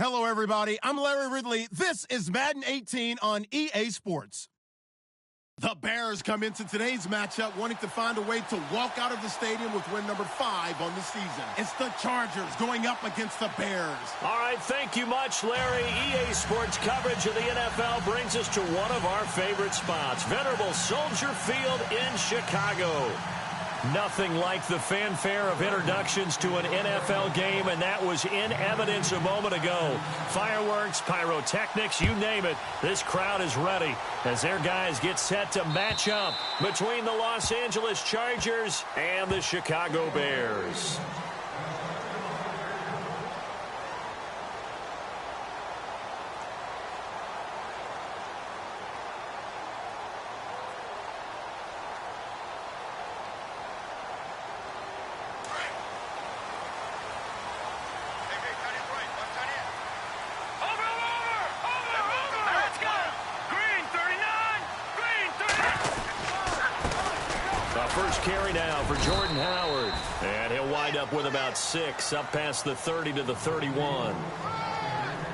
Hello, everybody. I'm Larry Ridley. This is Madden 18 on EA Sports. The Bears come into today's matchup wanting to find a way to walk out of the stadium with win number 5 on the season. It's the Chargers going up against the Bears. All right, thank you much, Larry. EA Sports coverage of the NFL brings us to one of our favorite spots, venerable Soldier Field in Chicago. Nothing like the fanfare of introductions to an NFL game, and that was in evidence a moment ago. Fireworks, pyrotechnics, you name it. This crowd is ready as their guys get set to match up between the Los Angeles Chargers and the Chicago Bears. First carry now for Jordan Howard. And he'll wind up with about 6, up past the 30 to the 31.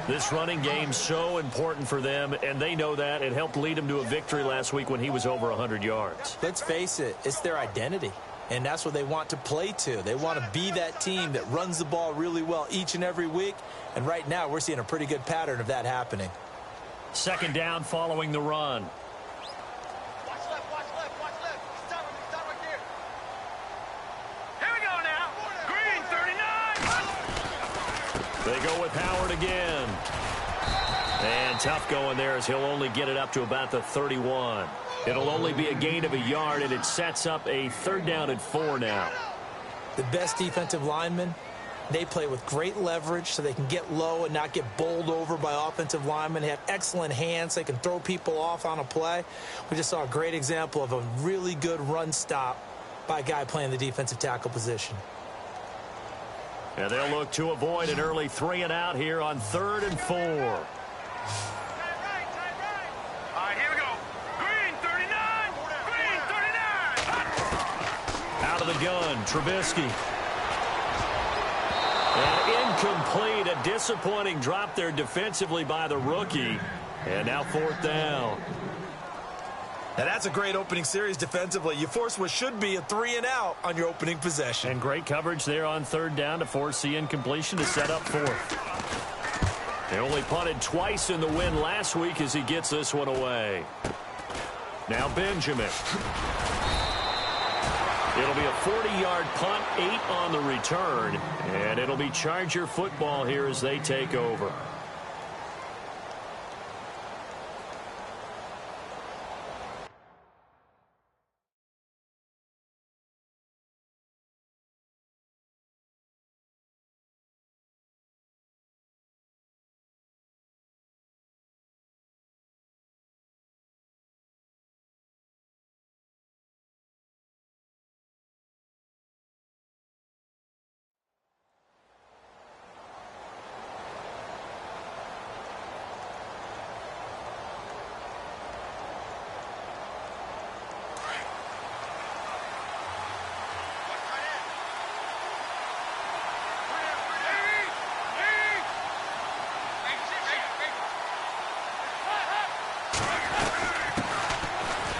This running game so important for them, and they know that. It helped lead them to a victory last week when he was over 100 yards. Let's face it, it's their identity. And that's what they want to play to. They want to be that team that runs the ball really well each and every week. And right now, we're seeing a pretty good pattern of that happening. Second down following the run. They go with Howard again. And tough going there as he'll only get it up to about the 31. It'll only be a gain of a yard, and it sets up a 3rd down and 4 now. The best defensive linemen, they play with great leverage so they can get low and not get bowled over by offensive linemen. They have excellent hands. They can throw people off on a play. We just saw a great example of a really good run stop by a guy playing the defensive tackle position. And they'll look to avoid an early 3 and out here on 3rd and 4. All right, here we go. Green 39. Green 39. Out of the gun, Trubisky. And incomplete. A disappointing drop there defensively by the rookie. And now 4th down. Now that's a great opening series defensively. You force what should be a 3 and out on your opening possession. And great coverage there on 3rd down to force the incompletion to set up 4th. They only punted twice in the win last week as he gets this one away. Now Benjamin. It'll be a 40-yard punt, 8 on the return. And it'll be Charger football here as they take over.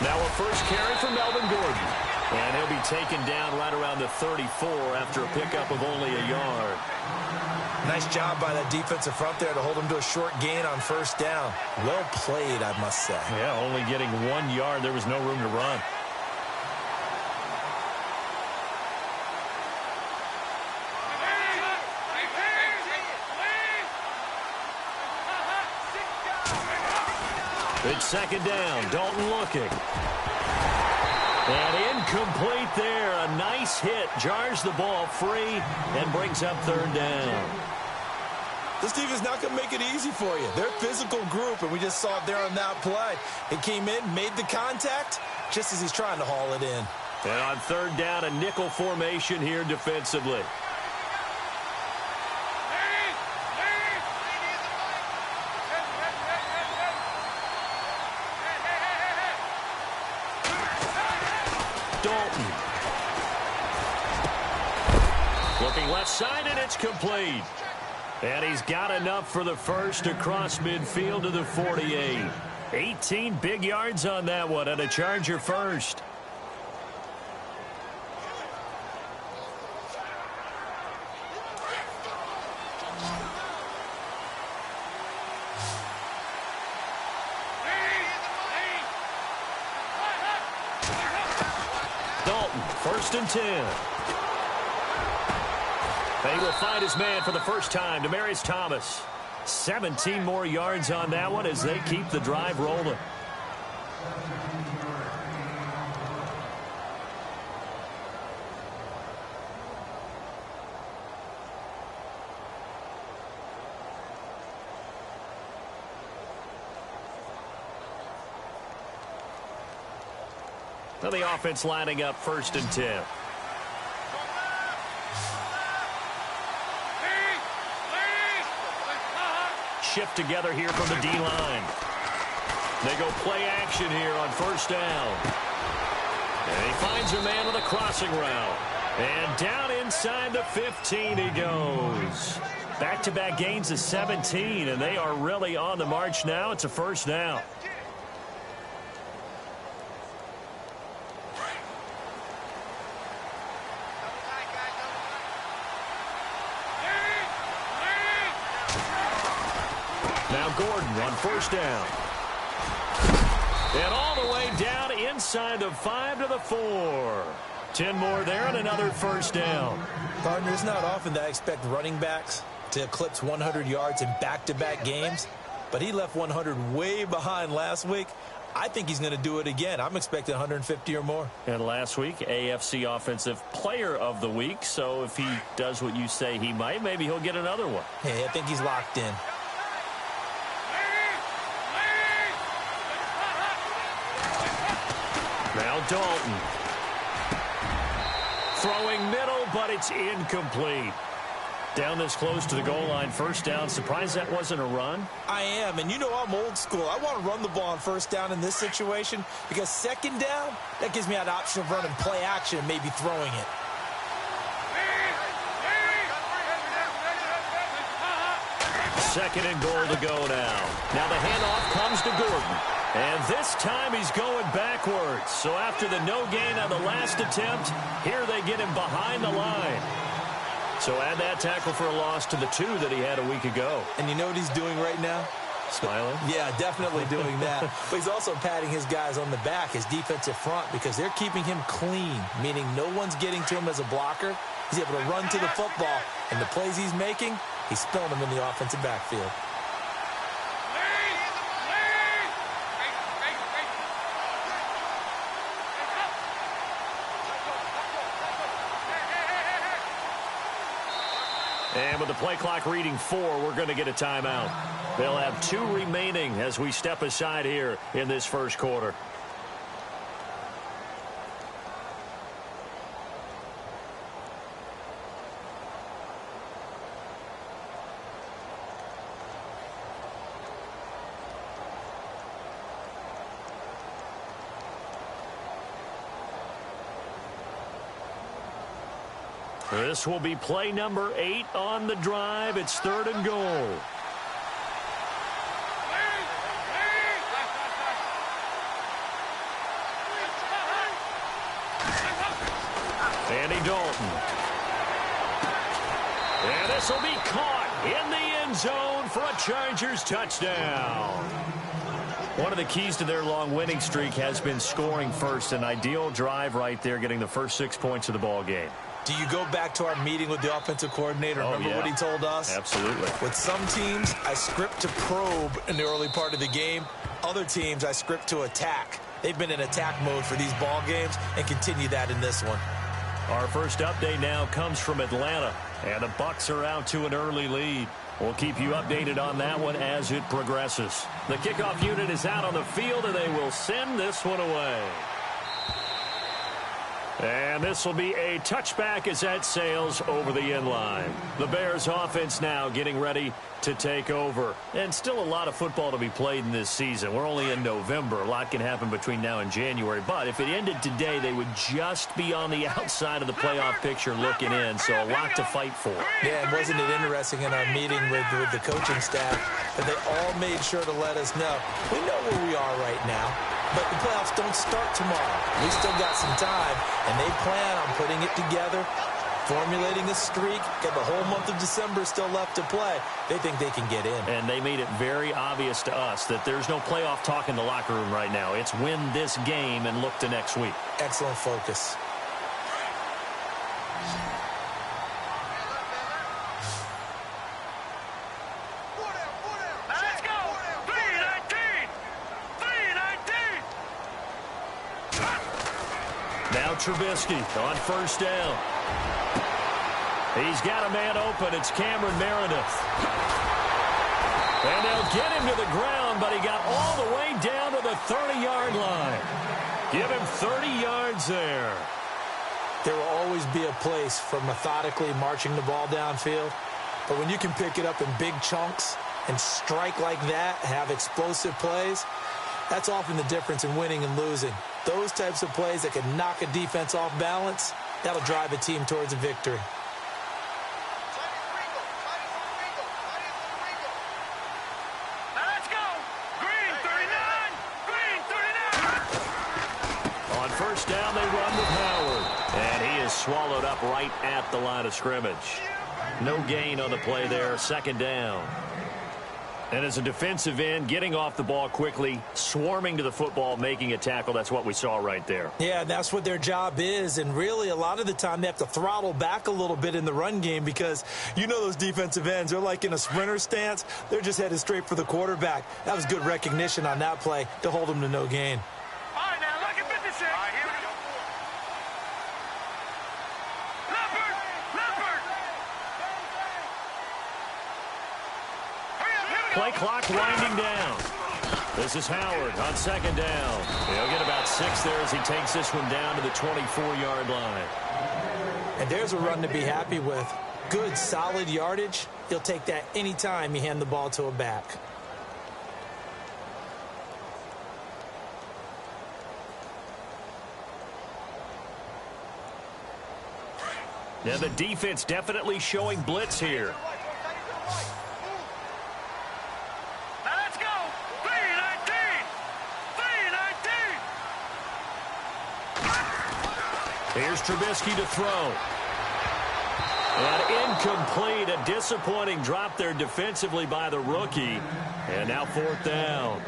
Now a first carry for Melvin Gordon. And he'll be taken down right around the 34 after a pickup of only a yard. Nice job by that defensive front there to hold him to a short gain on 1st down. Well played, I must say. Yeah, only getting 1 yard. There was no room to run. It's 2nd down. Dalton looking. And incomplete there. A nice hit. Jars the ball free and brings up 3rd down. This team is not going to make it easy for you. They're a physical group, and we just saw it there on that play. It came in, made the contact, just as he's trying to haul it in. And on 3rd down, a nickel formation here defensively. Dalton. Looking left side, and it's complete. And he's got enough for the first across midfield to the 48. 18 big yards on that one, and a Charger first. Dalton, 1st and 10. He will find his man for the first time, Demaryius Thomas. 17 more yards on that one as they keep the drive rolling. Now the offense lining up 1st and 10. Shift together here from the D-line. They go play action here on 1st down. And he finds a man with a crossing route. And down inside the 15 he goes. Back-to-back gains of 17, and they are really on the march now. It's a 1st down. Now Gordon on 1st down. And all the way down inside the 5 to the 4. 10 more there and another 1st down. Partner, it's not often that I expect running backs to eclipse 100 yards in back-to-back games, but he left 100 way behind last week. I think he's going to do it again. I'm expecting 150 or more. And last week, AFC Offensive Player of the Week. So if he does what you say he might, maybe he'll get another one. Hey, I think he's locked in. Now Dalton. Throwing middle, but it's incomplete. Down this close to the goal line, 1st down. Surprised that wasn't a run? I am, and you know I'm old school. I want to run the ball on 1st down in this situation because 2nd down, that gives me that option of running play action and maybe throwing it. Second and goal to go now. Now the handoff comes to Gordon. And this time he's going backwards. So after the no gain on the last attempt, here they get him behind the line. So add that tackle for a loss to the 2 that he had a week ago. And you know what he's doing right now? Smiling? Yeah, definitely doing that. But he's also patting his guys on the back, his defensive front, because they're keeping him clean, meaning no one's getting to him as a blocker. He's able to run to the football, and the plays he's making, he's spilling them in the offensive backfield. And with the play clock reading 4, we're going to get a timeout. They'll have 2 remaining as we step aside here in this 1st quarter. This will be play number 8 on the drive. It's 3rd and goal. Andy Dalton. And this will be caught in the end zone for a Chargers touchdown. One of the keys to their long winning streak has been scoring first. An ideal drive right there, getting the first 6 points of the ball game. Do you go back to our meeting with the offensive coordinator? Remember what he told us? Absolutely. With some teams, I script to probe in the early part of the game. Other teams, I script to attack. They've been in attack mode for these ball games and continue that in this one. Our first update now comes from Atlanta, and the Bucs are out to an early lead. We'll keep you updated on that one as it progresses. The kickoff unit is out on the field, and they will send this one away. And this will be a touchback as that sails over the inline. The Bears offense now getting ready to take over. And still a lot of football to be played in this season. We're only in November. A lot can happen between now and January. But if it ended today, they would just be on the outside of the playoff picture looking in. So a lot to fight for. Yeah, and wasn't it interesting in our meeting with the coaching staff that they all made sure to let us know, we know where we are right now, but the playoffs don't start tomorrow. We still got some time, and they plan on putting it together, formulating a streak, get the whole month of December still left to play. They think they can get in. And they made it very obvious to us that there's no playoff talk in the locker room right now. It's win this game and look to next week. Excellent focus. Let's go. 319. 319. Now Trubisky on first down. He's got a man open. It's Cameron Meredith. And they'll get him to the ground, but he got all the way down to the 30-yard line. Give him 30 yards there. There will always be a place for methodically marching the ball downfield. But when you can pick it up in big chunks and strike like that, have explosive plays, that's often the difference in winning and losing. Those types of plays that can knock a defense off balance, that'll drive a team towards a victory. Let's go. Green 39. Green 39. On first down, they run with Howard. And he is swallowed up right at the line of scrimmage. No gain on the play there. Second down. And as a defensive end, getting off the ball quickly, swarming to the football, making a tackle, that's what we saw right there. Yeah, that's what their job is. And really, a lot of the time, they have to throttle back a little bit in the run game because you know those defensive ends, they're like in a sprinter stance. They're just headed straight for the quarterback. That was good recognition on that play to hold them to no gain. All right, now look at 56. All right, here we go. Leopard. Leopard. Hurry up, here we go. Play clock winding down. This is Howard on second down. He'll get about 6 there as he takes this one down to the 24-yard line. And there's a run to be happy with. Good, solid yardage. He'll take that anytime you hand the ball to a back. Now the defense definitely showing blitz here. Now let's go. 319. 319. Here's Trubisky to throw. And incomplete. A disappointing drop there defensively by the rookie. And now fourth down.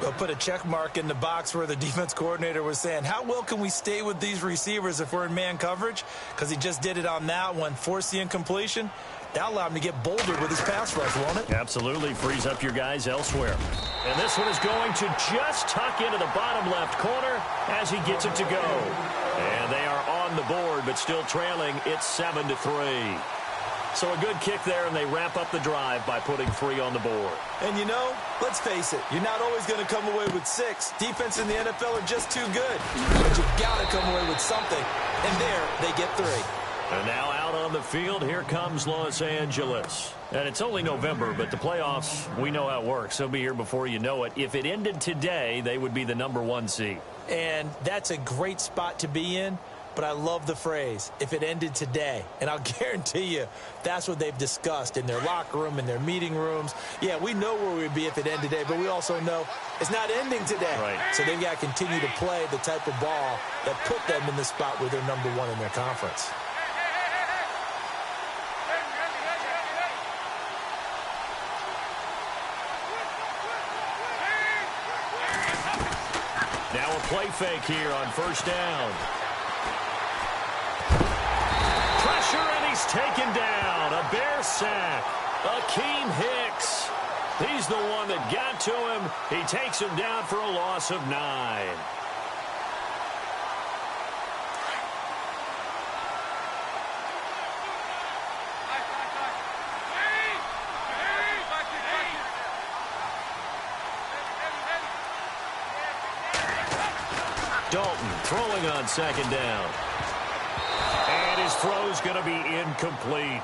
They'll put a check mark in the box where the defense coordinator was saying, how well can we stay with these receivers if we're in man coverage? Because he just did it on that one, forced the incompletion. That'll allow him to get bolder with his pass rush, won't it? Absolutely. Frees up your guys elsewhere. And this one is going to just tuck into the bottom left corner as he gets it to go. And they are on the board, but still trailing. It's 7-3. So a good kick there, and they wrap up the drive by putting 3 on the board. And you know, let's face it, you're not always going to come away with 6. Defense in the NFL are just too good. But you've got to come away with something. And there, they get 3. And now out on the field, here comes Los Angeles. And it's only November, but the playoffs, we know how it works. They'll be here before you know it. If it ended today, they would be the number 1 seed. And that's a great spot to be in. But I love the phrase, if it ended today. And I'll guarantee you, that's what they've discussed in their locker room, in their meeting rooms. Yeah, we know where we'd be if it ended today, but we also know it's not ending today. Right. So they've got to continue to play the type of ball that put them in the spot where they're number 1 in their conference. Now a play fake here on first down. And he's taken down. A Bear sack. Akeem Hicks. He's the one that got to him. He takes him down for a loss of 9. Dalton throwing on second down. And his throw's going to be incomplete.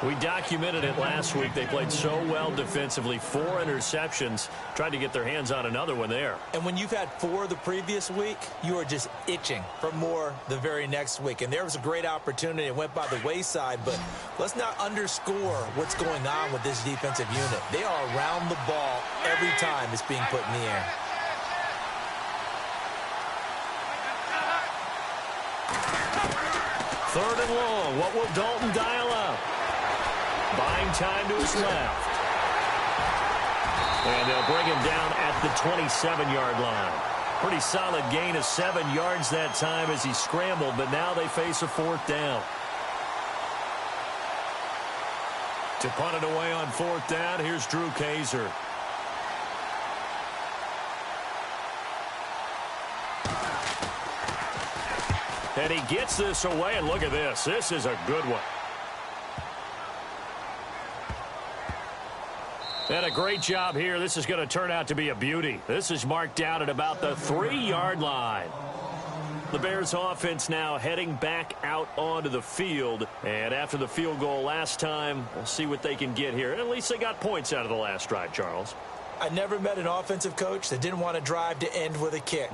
We documented it last week. They played so well defensively. 4 interceptions. Tried to get their hands on another one there. And when you've had 4 the previous week, you are just itching for more the very next week. And there was a great opportunity. It went by the wayside. But let's not underscore what's going on with this defensive unit. They are around the ball every time it's being put in the air. Third and long. What will Dalton dial up? Buying time to his left. And they'll bring him down at the 27-yard line. Pretty solid gain of 7 yards that time as he scrambled, but now they face a 4th down. To punt it away on 4th down, here's Drew Kaiser. And he gets this away, and look at this. This is a good one. And a great job here. This is going to turn out to be a beauty. This is marked down at about the 3-yard line. The Bears offense now heading back out onto the field. And after the field goal last time, we'll see what they can get here. At least they got points out of the last drive, Charles. I never met an offensive coach that didn't want to drive to end with a kick.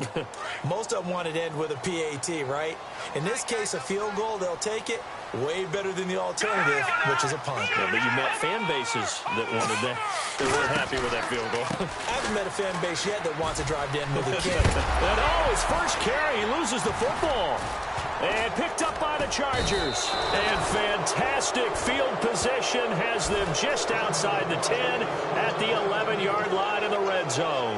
Most of them wanted to end with a PAT, right? In this case, a field goal, they'll take it. Way better than the alternative, which is a punt. Yeah, but you met fan bases that wanted that. They weren't happy with that field goal. I haven't met a fan base yet that wants to drive to end with a kick. And his first carry, he loses the football. And picked up by the Chargers. And fantastic field position has them just outside the 10 at the 11-yard line in the red zone.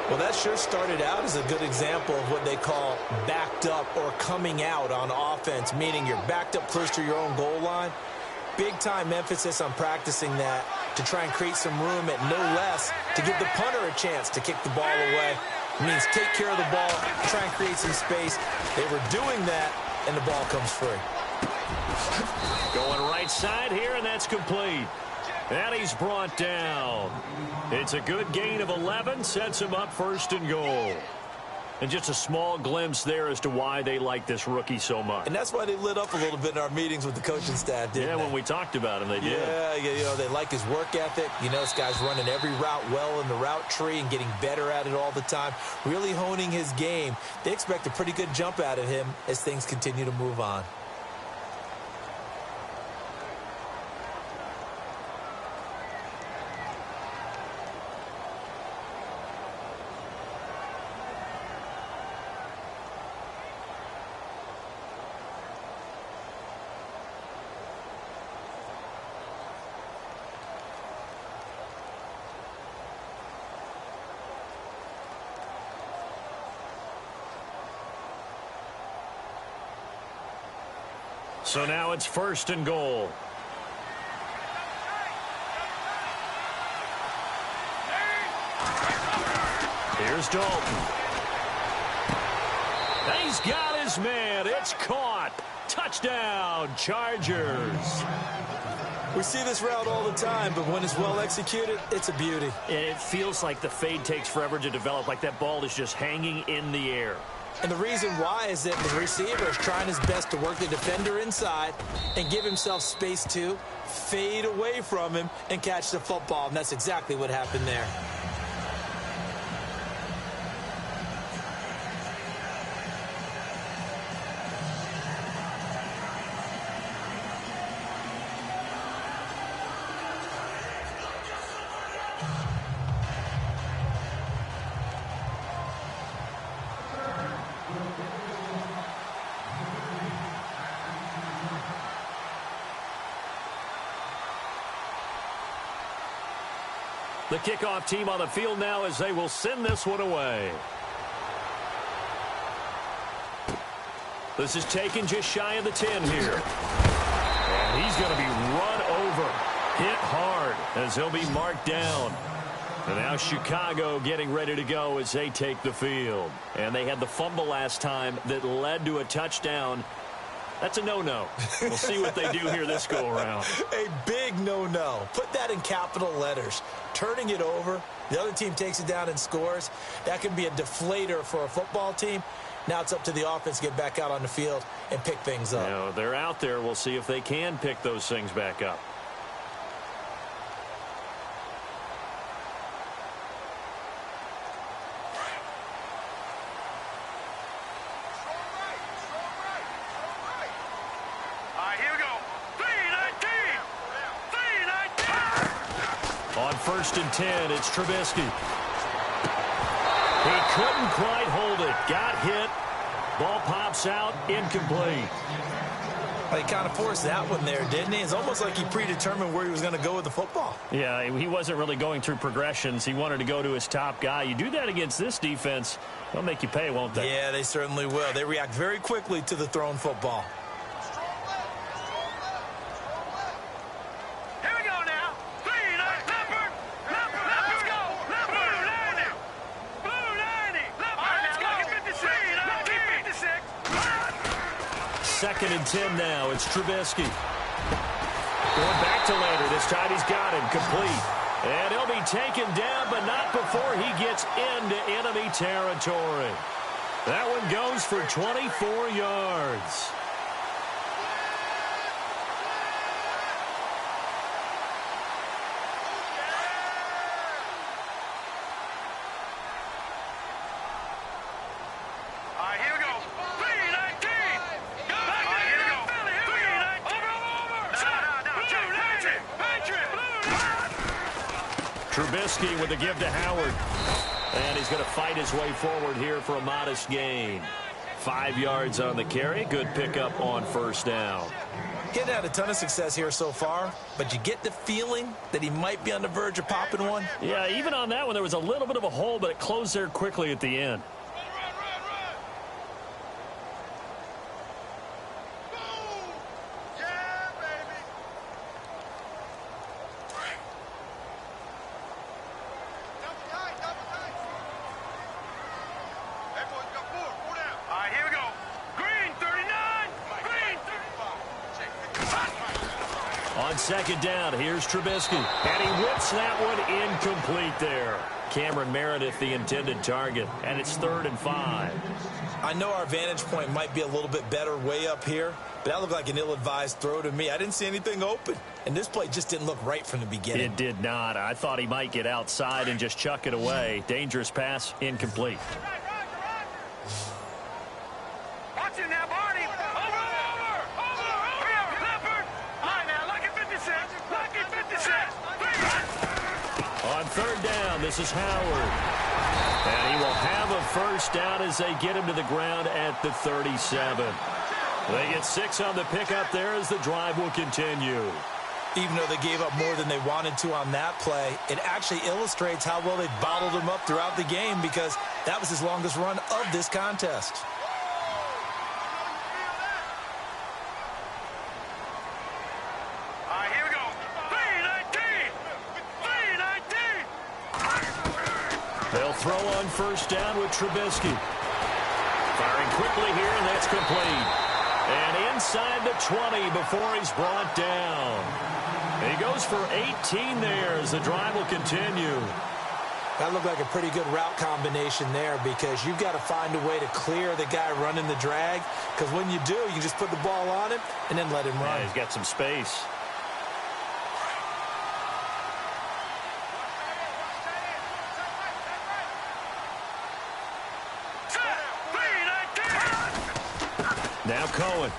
Well, that sure started out as a good example of what they call backed up or coming out on offense, meaning you're backed up close to your own goal line. Big-time emphasis on practicing that to try and create some room at no less to give the punter a chance to kick the ball away. It means take care of the ball, try and create some space. They were doing that, and the ball comes free. Going right side here, and that's complete. And he's brought down. It's a good gain of 11, sets him up 1st and goal. And just a small glimpse there as to why they like this rookie so much. And that's why they lit up a little bit in our meetings with the coaching staff, didn't they? Yeah, when we talked about him, they did. Yeah, you know, they like his work ethic. You know, this guy's running every route well in the route tree and getting better at it all the time, really honing his game. They expect a pretty good jump out of him as things continue to move on. So now it's 1st and goal. Here's Dalton. He's got his man. It's caught. Touchdown, Chargers. We see this route all the time, but when it's well executed, it's a beauty. And it feels like the fade takes forever to develop, like that ball is just hanging in the air. And the reason why is that the receiver is trying his best to work the defender inside and give himself space to fade away from him and catch the football. And that's exactly what happened there. The kickoff team on the field now as they will send this one away. This is taken just shy of the 10 here. And he's going to be run over, hit hard as he'll be marked down. And now Chicago getting ready to go as they take the field. And they had the fumble last time that led to a touchdown. That's a no-no. We'll see what they do here this go-around. A big no-no. Put that in capital letters. Turning it over, the other team takes it down and scores. That can be a deflator for a football team. Now it's up to the offense to get back out on the field and pick things up. You know, they're out there. We'll see if they can pick those things back up. On 1st and 10, it's Trubisky. He couldn't quite hold it. Got hit. Ball pops out. Incomplete. Well, he kind of forced that one there, didn't he? It's almost like he predetermined where he was going to go with the football. Yeah, he wasn't really going through progressions. He wanted to go to his top guy. You do that against this defense, they'll make you pay, won't they? Yeah, they certainly will. They react very quickly to the thrown football. Second and 10 now. It's Trubisky. Going back to Lander. This time he's got him complete. And he'll be taken down, but not before he gets into enemy territory. That one goes for 24 yards. Trubisky with a give to Howard. And he's going to fight his way forward here for a modest gain. 5 yards on the carry. Good pickup on 1st down. Getting had a ton of success here so far, but you get the feeling that he might be on the verge of popping one. Yeah, even on that one, there was a little bit of a hole, but it closed there quickly at the end. On 2nd down, here's Trubisky. And he whips that one incomplete there. Cameron Meredith, the intended target. And it's 3rd and 5. I know our vantage point might be a little bit better way up here, but that looked like an ill-advised throw to me. I didn't see anything open. And this play just didn't look right from the beginning. It did not. I thought he might get outside and just chuck it away. Dangerous pass, incomplete. On 3rd down, this is Howard. And he will have a 1st down as they get him to the ground at the 37. They get 6 on the pickup there as the drive will continue. Even though they gave up more than they wanted to on that play, it actually illustrates how well they bottled him up throughout the game, because that was his longest run of this contest. They'll throw on 1st down with Trubisky. Firing quickly here, and that's complete. And inside the 20 before he's brought down. He goes for 18 there as the drive will continue. That looked like a pretty good route combination there, because you've got to find a way to clear the guy running the drag, because when you do, you just put the ball on him and then let him run. Yeah, he's got some space. Now Cohen.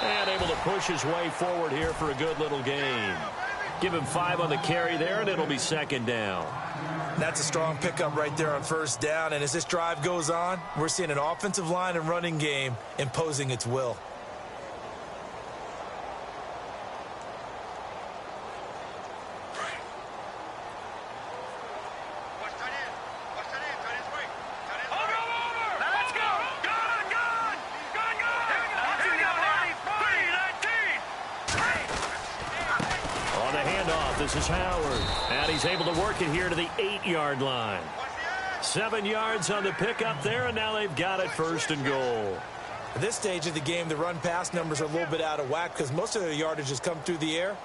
And able to push his way forward here for a good little gain. Give him 5 on the carry there, and it'll be 2nd down. That's a strong pickup right there on 1st down. And as this drive goes on, we're seeing an offensive line and running game imposing its will. This is Howard, and he's able to work it here to the 8-yard line. 7 yards on the pickup there, and now they've got it 1st and goal. At this stage of the game, the run-pass numbers are a little bit out of whack because most of their yardage has come through the air.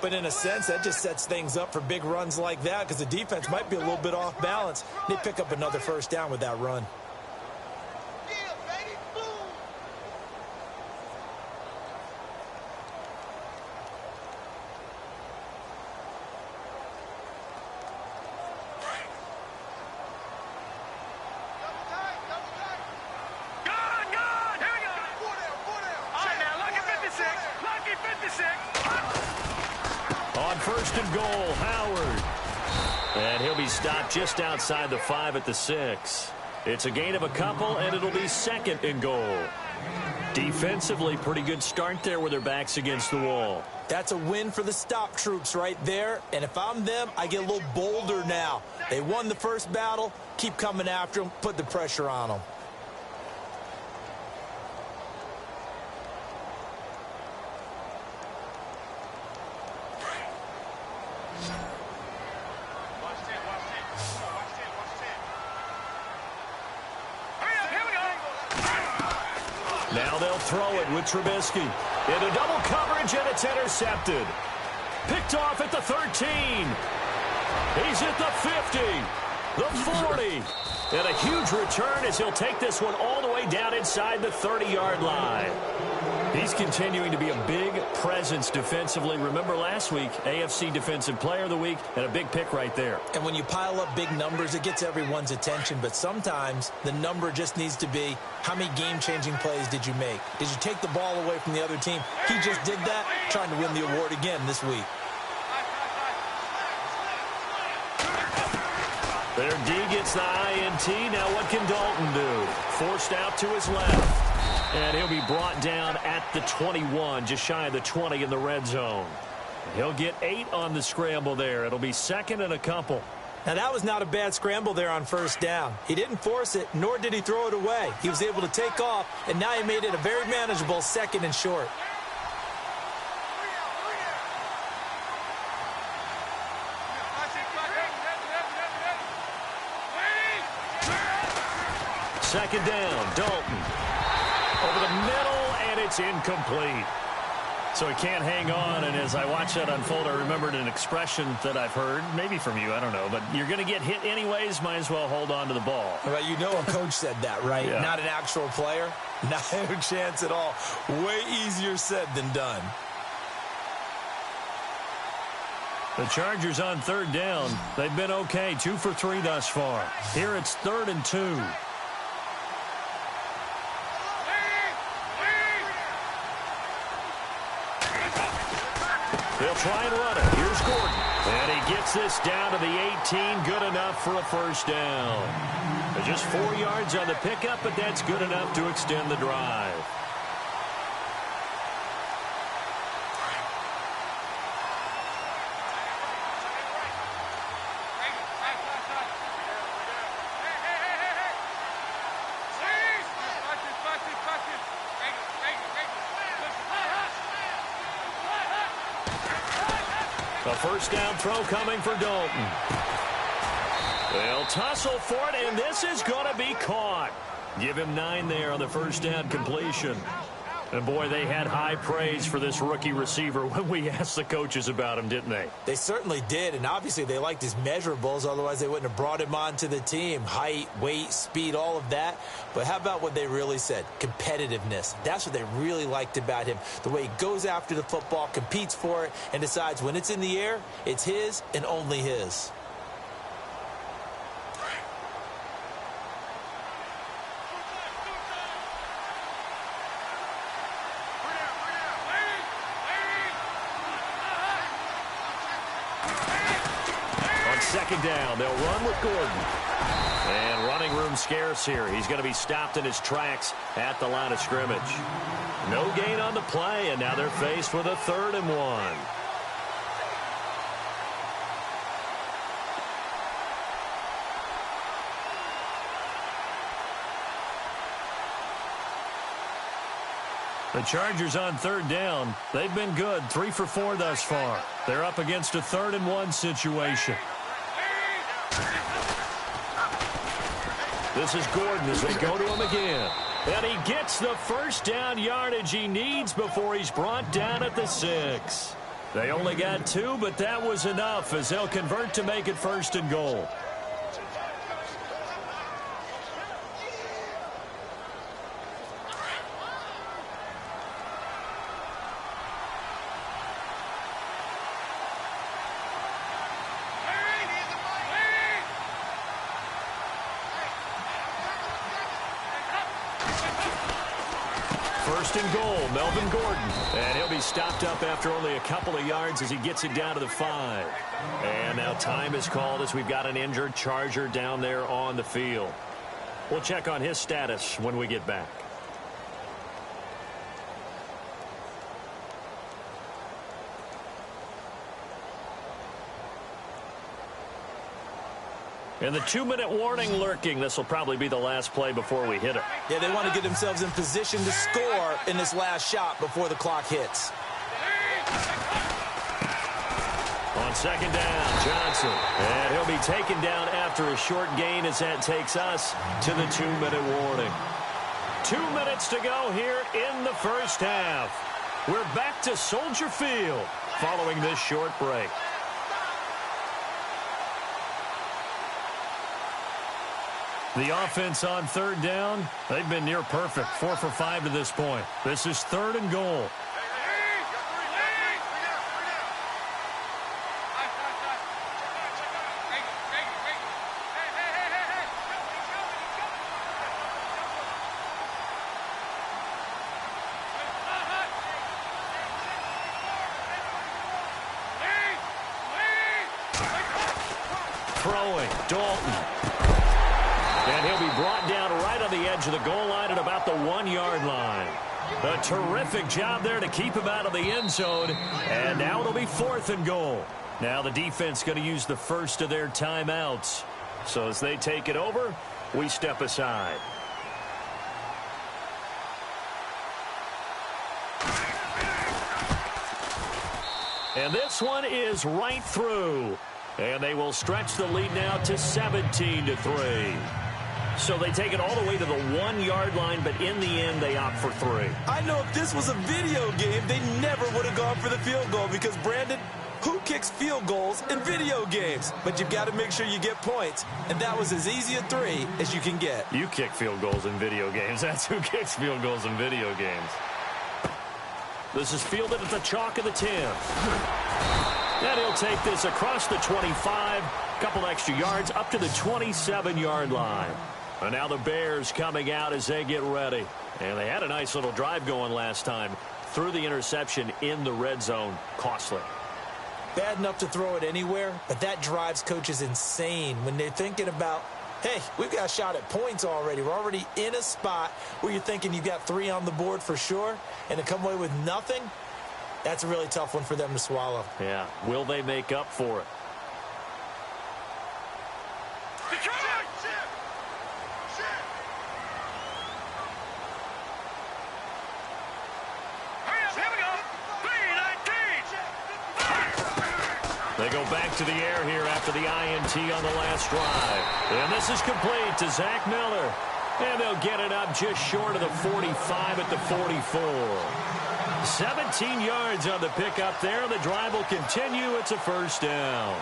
But in a sense, that just sets things up for big runs like that because the defense might be a little bit off balance. They pick up another first down with that run. On first and goal, Howard. And he'll be stopped just outside the 5 at the 6. It's a gain of a couple, and it'll be second and goal. Defensively, pretty good start there with their backs against the wall. That's a win for the stop troops right there. And if I'm them, I get a little bolder now. They won the first battle. Keep coming after them. Put the pressure on them. Now they'll throw it with Trubisky. Into double coverage, and it's intercepted. Picked off at the 13. He's at the 50. The 40. And a huge return as he'll take this one all the way down inside the 30-yard line. He's continuing to be a big presence defensively. Remember last week, AFC Defensive Player of the Week, and a big pick right there. And when you pile up big numbers, it gets everyone's attention. But sometimes the number just needs to be, how many game-changing plays did you make? Did you take the ball away from the other team? He just did that, trying to win the award again this week. Their D gets the INT. Now what can Dalton do? Forced out to his left. And he'll be brought down at the 21, just shy of the 20 in the red zone. He'll get 8 on the scramble there. It'll be second and a couple. Now, that was not a bad scramble there on first down. He didn't force it, nor did he throw it away. He was able to take off, and now he made it a very manageable second and short. Second down, Dalton. Over the middle, and it's incomplete. So he can't hang on, and as I watch that unfold, I remembered an expression that I've heard, maybe from you, I don't know, but you're going to get hit anyways, might as well hold on to the ball. Well, you know a coach said that, right? Yeah. Not an actual player. Not a chance at all. Way easier said than done. The Chargers on third down. They've been okay, 2 for 3 thus far. Here it's 3rd and 2. They'll try and run it. Here's Gordon. And he gets this down to the 18. Good enough for a first down. They're just 4 yards on the pickup, but that's good enough to extend the drive. A first down throw coming for Dalton. They'll tussle for it, and this is going to be caught. Give him 9 there on the first down completion. And, boy, they had high praise for this rookie receiver when we asked the coaches about him, didn't they? They certainly did, and obviously they liked his measurables. Otherwise, they wouldn't have brought him onto the team. Height, weight, speed, all of that. But how about what they really said? Competitiveness. That's what they really liked about him. The way he goes after the football, competes for it, and decides when it's in the air, it's his and only his. Second down, they'll run with Gordon. And running room scarce here. He's going to be stopped in his tracks at the line of scrimmage. No gain on the play, and now they're faced with a 3rd and 1. The Chargers on 3rd down. They've been good, 3 for 4 thus far. They're up against a 3rd and 1 situation. This is Gordon as they go to him again. And he gets the first down yardage he needs before he's brought down at the 6. They only got 2, but that was enough as they'll convert to make it 1st and goal. First and goal, Melvin Gordon. And he'll be stopped up after only a couple of yards as he gets it down to the 5. And now time is called as we've got an injured Charger down there on the field. We'll check on his status when we get back. And the 2-minute warning lurking. This will probably be the last play before we hit it. Yeah, they want to get themselves in position to score in this last shot before the clock hits. On 2nd down, Johnson. And he'll be taken down after a short gain as that takes us to the 2-minute warning. 2 minutes to go here in the first half. We're back to Soldier Field following this short break. The offense on 3rd down, they've been near perfect. 4 for 5 to this point. This is 3rd and goal. Throwing, Dalton. And he'll be brought down right on the edge of the goal line at about the 1-yard line. A terrific job there to keep him out of the end zone. And now it'll be 4th and goal. Now the defense going to use the first of their timeouts. So as they take it over, we step aside. And this one is right through. And they will stretch the lead now to 17-3. So they take it all the way to the 1-yard line, but in the end, they opt for 3. I know if this was a video game, they never would have gone for the field goal because, Brandon, who kicks field goals in video games? But you've got to make sure you get points, and that was as easy a 3 as you can get. You kick field goals in video games. That's who kicks field goals in video games. This is fielded at the chalk of the 10. And he'll take this across the 25, couple extra yards up to the 27-yard line. And now the Bears coming out as they get ready. And they had a nice little drive going last time. Threw the interception in the red zone. Costly. Bad enough to throw it anywhere, but that drives coaches insane when they're thinking about, hey, we've got a shot at points already. We're already in a spot where you're thinking you've got 3 on the board for sure, and to come away with nothing, that's a really tough one for them to swallow. Yeah. Will they make up for it? They go back to the air here after the INT on the last drive. And this is complete to Zach Miller. And they'll get it up just short of the 45 at the 44. 17 yards on the pickup there. The drive will continue. It's a first down.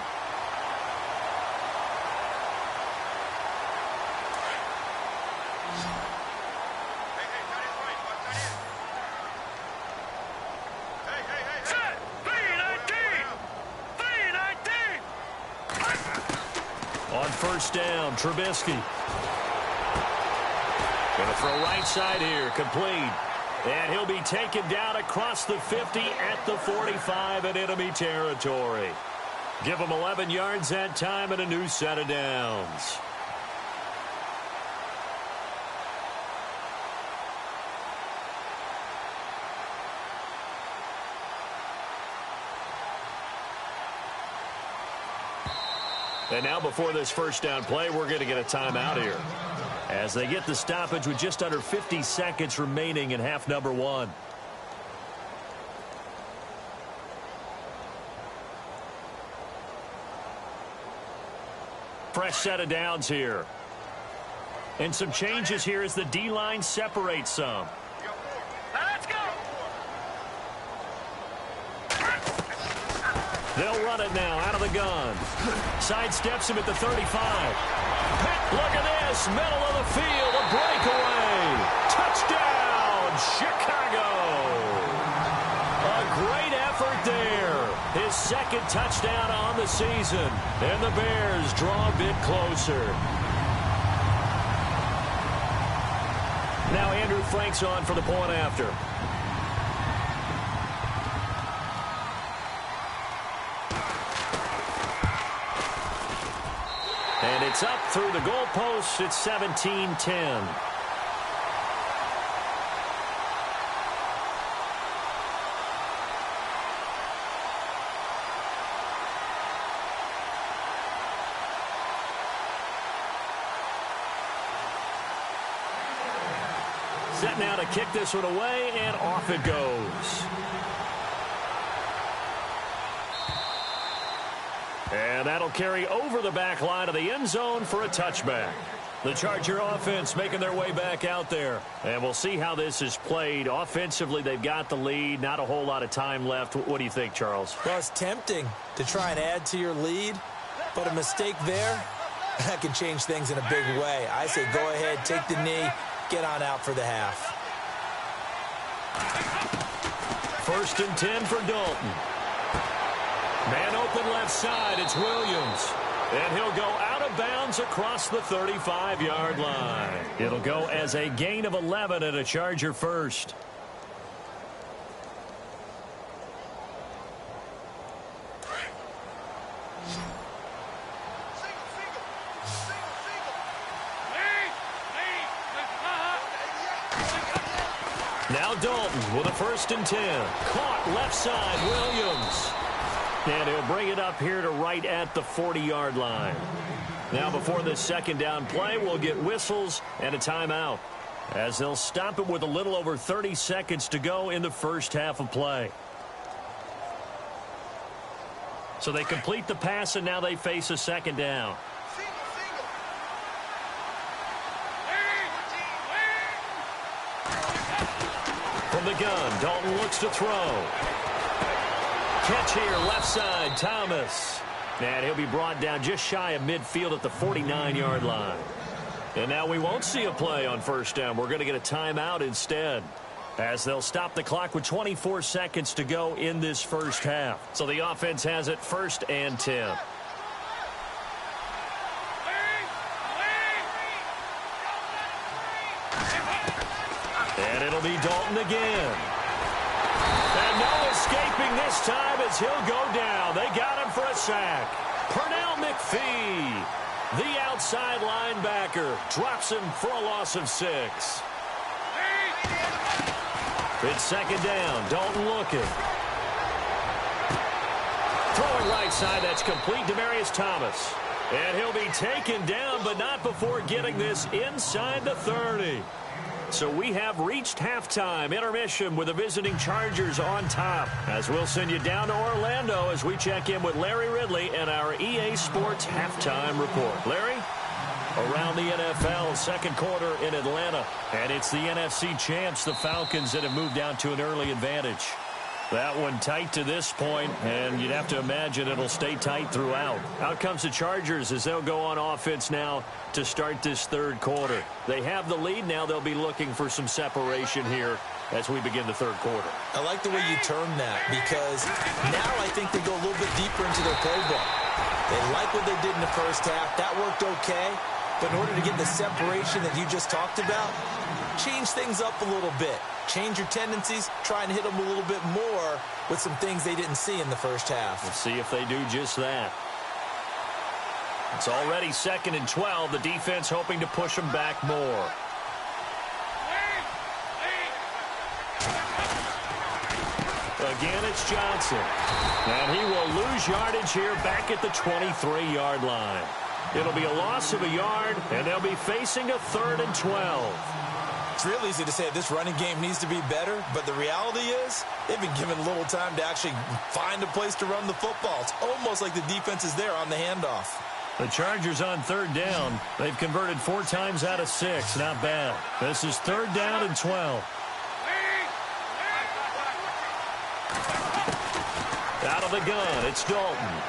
On first down, Trubisky. Going to throw right side here, complete. And he'll be taken down across the 50 at the 45 in enemy territory. Give him 11 yards that time and a new set of downs. And now before this first down play, we're going to get a timeout here as they get the stoppage with just under 50 seconds remaining in half number 1. Fresh set of downs here. And some changes here as the D-line separates some. Let's go. They'll run it now out of the gun. Sidesteps him at the 35. Look at this. Middle of the field. A breakaway. Touchdown, Chicago. A great effort there. His second touchdown on the season. And the Bears draw a bit closer. Now Andrew Frank's on for the point after. And it's up through the goalposts. It's 17-10. Set now to kick this one away, and off it goes. And that'll carry over the back line of the end zone for a touchback. The Charger offense making their way back out there. And we'll see how this is played. Offensively, they've got the lead. Not a whole lot of time left. What do you think, Charles? Well, it's tempting to try and add to your lead, but a mistake there, that can change things in a big way. I say go ahead, take the knee, get on out for the half. 1st and 10 for Dalton. Man open left side, it's Williams. And he'll go out of bounds across the 35-yard line. It'll go as a gain of 11 and a Charger first. Now Dalton with a 1st and 10. Caught left side, Williams. And he'll bring it up here to right at the 40-yard line. Now before this second down play, we'll get whistles and a timeout, as they'll stop it with a little over 30 seconds to go in the first half of play. So they complete the pass, and now they face a second down. From the gun, Dalton looks to throw. Catch here, left side, Thomas. And he'll be brought down just shy of midfield at the 49-yard line. And now we won't see a play on first down. We're going to get a timeout instead, as they'll stop the clock with 24 seconds to go in this first half. So the offense has it 1st and 10. And it'll be Dalton again. And no escaping this time as he'll go down. They got him for a sack. Pernell McPhee, the outside linebacker, drops him for a loss of 6. It's second down. Dalton looking. Throwing right side, that's complete. Demaryius Thomas. And he'll be taken down, but not before getting this inside the 30. So we have reached halftime. Intermission with the visiting Chargers on top. As we'll send you down to Orlando as we check in with Larry Ridley and our EA Sports halftime report. Larry? Around the NFL, second quarter in Atlanta. And it's the NFC champs, the Falcons, that have moved down to an early advantage. That one tight to this point, and you'd have to imagine it'll stay tight throughout. Out comes the Chargers as they'll go on offense now to start this third quarter. They have the lead now. They'll be looking for some separation here as we begin the third quarter. I like the way you termed that, because now I think they go a little bit deeper into their playbook. They like what they did in the first half. That worked okay, but in order to get the separation that you just talked about, change things up a little bit. Change your tendencies, try and hit them a little bit more with some things they didn't see in the first half. We'll see if they do just that. It's already 2nd and 12. The defense hoping to push them back more. Again, it's Johnson. And he will lose yardage here back at the 23-yard line. It'll be a loss of a yard, and they'll be facing a 3rd and 12. It's real easy to say this running game needs to be better, but the reality is they've been given little time to actually find a place to run the football. It's almost like the defense is there on the handoff. The Chargers on third down. They've converted 4 times out of 6. Not bad. This is third down and 12. Out of the gun, it's Dalton.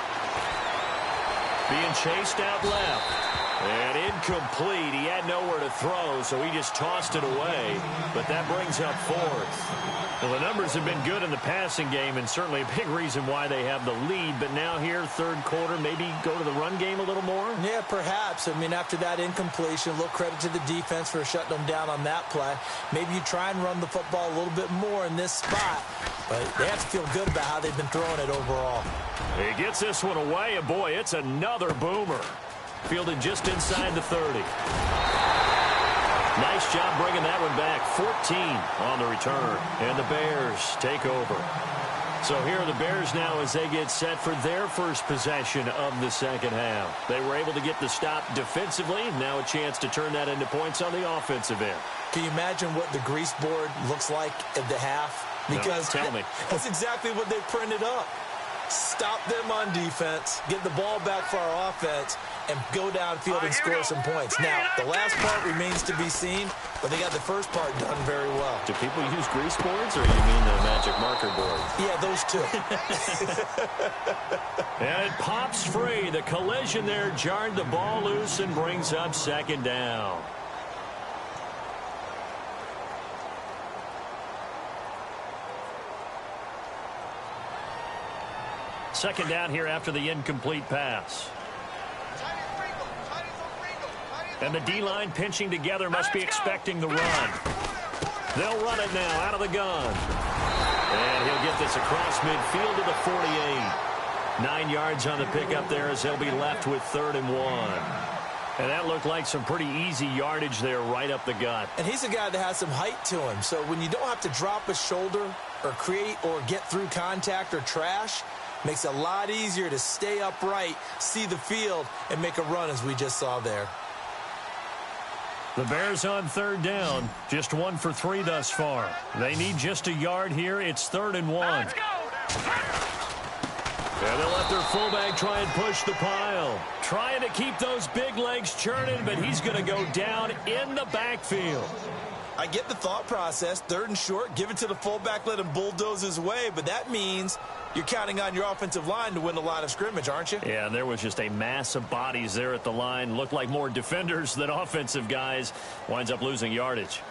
Being chased out left. And incomplete. He had nowhere to throw, so he just tossed it away. But that brings up 4th. Well, the numbers have been good in the passing game, and certainly a big reason why they have the lead. But now here, third quarter, maybe go to the run game a little more? Yeah, perhaps. I mean, after that incompletion, a little credit to the defense for shutting them down on that play. Maybe you try and run the football a little bit more in this spot. But they have to feel good about how they've been throwing it overall. He gets this one away, and boy, it's another boomer. Fielded just inside the 30. Nice job bringing that one back. 14 on the return. And the Bears take over. So here are the Bears now as they get set for their first possession of the second half. They were able to get the stop defensively. Now a chance to turn that into points on the offensive end. Can you imagine what the grease board looks like at the half? Because no, tell me. That's exactly what they printed up. Stop them on defense, get the ball back for our offense, and go downfield and score some points. Now, the last part remains to be seen, but they got the first part done very well. Do people use grease boards, or you mean the magic marker board? Yeah, those two. And it pops free. The collision there jarred the ball loose and brings up second down. Second down here after the incomplete pass. And the D-line pinching together, must be expecting the run. They'll run it now out of the gun. And he'll get this across midfield to the 48. 9 yards on the pickup there as they'll be left with 3rd and 1. And that looked like some pretty easy yardage there right up the gut. And he's a guy that has some height to him. So when you don't have to drop a shoulder or create or get through contact or trash, makes it a lot easier to stay upright, see the field, and make a run as we just saw there. The Bears on third down, just 1 for 3 thus far. They need just a yard here. It's 3rd and 1. Let's go. And they'll let their fullback try and push the pile. Trying to keep those big legs churning, but he's going to go down in the backfield. I get the thought process. 3rd and short, give it to the fullback, let him bulldoze his way, but that means you're counting on your offensive line to win the line of scrimmage, aren't you? Yeah, there was just a mass of bodies there at the line. Looked like more defenders than offensive guys. Winds up losing yardage.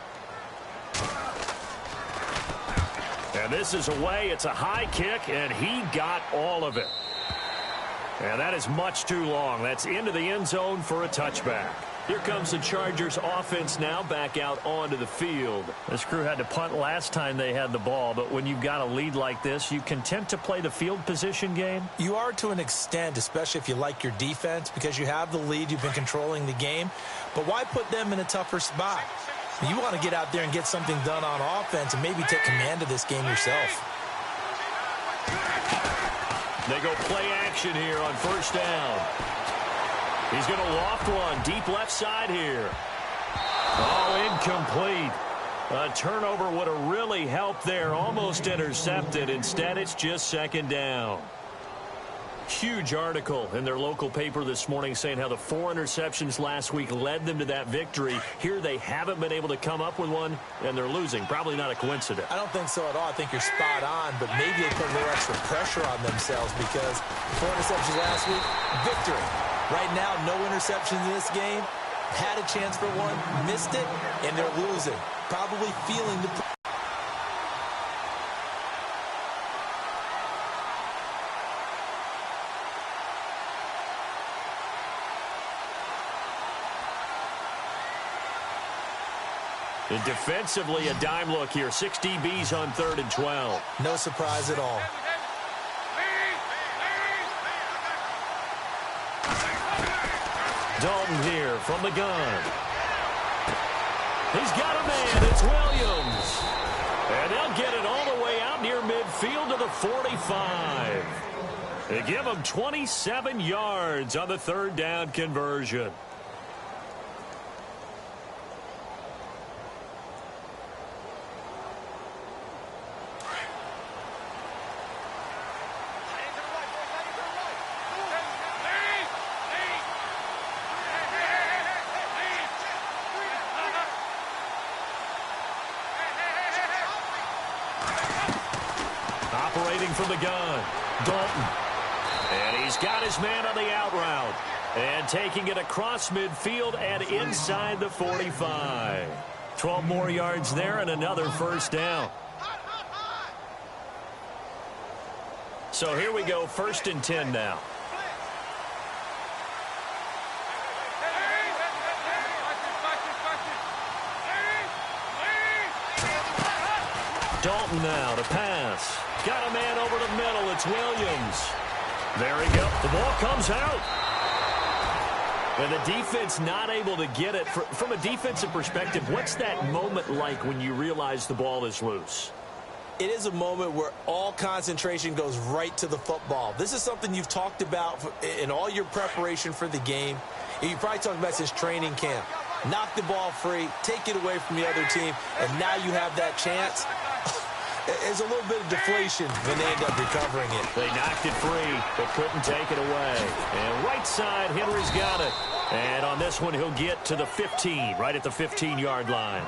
And this is away. It's a high kick, and he got all of it. And that is much too long. That's into the end zone for a touchback. Here comes the Chargers offense now back out onto the field. This crew had to punt last time they had the ball, but when you've got a lead like this, you content to play the field position game? You are to an extent, especially if you like your defense, because you have the lead, you've been controlling the game. But why put them in a tougher spot? You want to get out there and get something done on offense and maybe take command of this game yourself. They go play action here on first down. He's going to loft one deep left side here. Oh, incomplete. A turnover would have really helped there. Almost intercepted. Instead, it's just second down. Huge article in their local paper this morning saying how the 4 interceptions last week led them to that victory. Here they haven't been able to come up with one, and they're losing. Probably not a coincidence. I don't think so at all. I think you're spot on, but maybe they put a little extra pressure on themselves because 4 interceptions last week, victory. Right now, no interceptions in this game. Had a chance for one, missed it, and they're losing. Probably feeling the... And defensively, a dime look here. 6 DBs on 3rd and 12. No surprise at all. Dalton here from the gun. He's got a man. It's Williams. And they'll get it all the way out near midfield to the 45. They give him 27 yards on the 3rd down conversion. Simulating from the gun. Dalton. And he's got his man on the out route. And taking it across midfield and inside the 45. 12 more yards there and another first down. So here we go, 1st and 10 now. Dalton now to pass. Got a man over the middle. It's Williams. There he goes. The ball comes out. And the defense not able to get it. From a defensive perspective, what's that moment like when you realize the ball is loose? It is a moment where all concentration goes right to the football. This is something you've talked about in all your preparation for the game. And you probably talked about since training camp. Knock the ball free, take it away from the other team, and now you have that chance. There's a little bit of deflation when they end up recovering it. They knocked it free, but couldn't take it away. And right side, Henry's got it. And on this one, he'll get to the 15, right at the 15-yard line.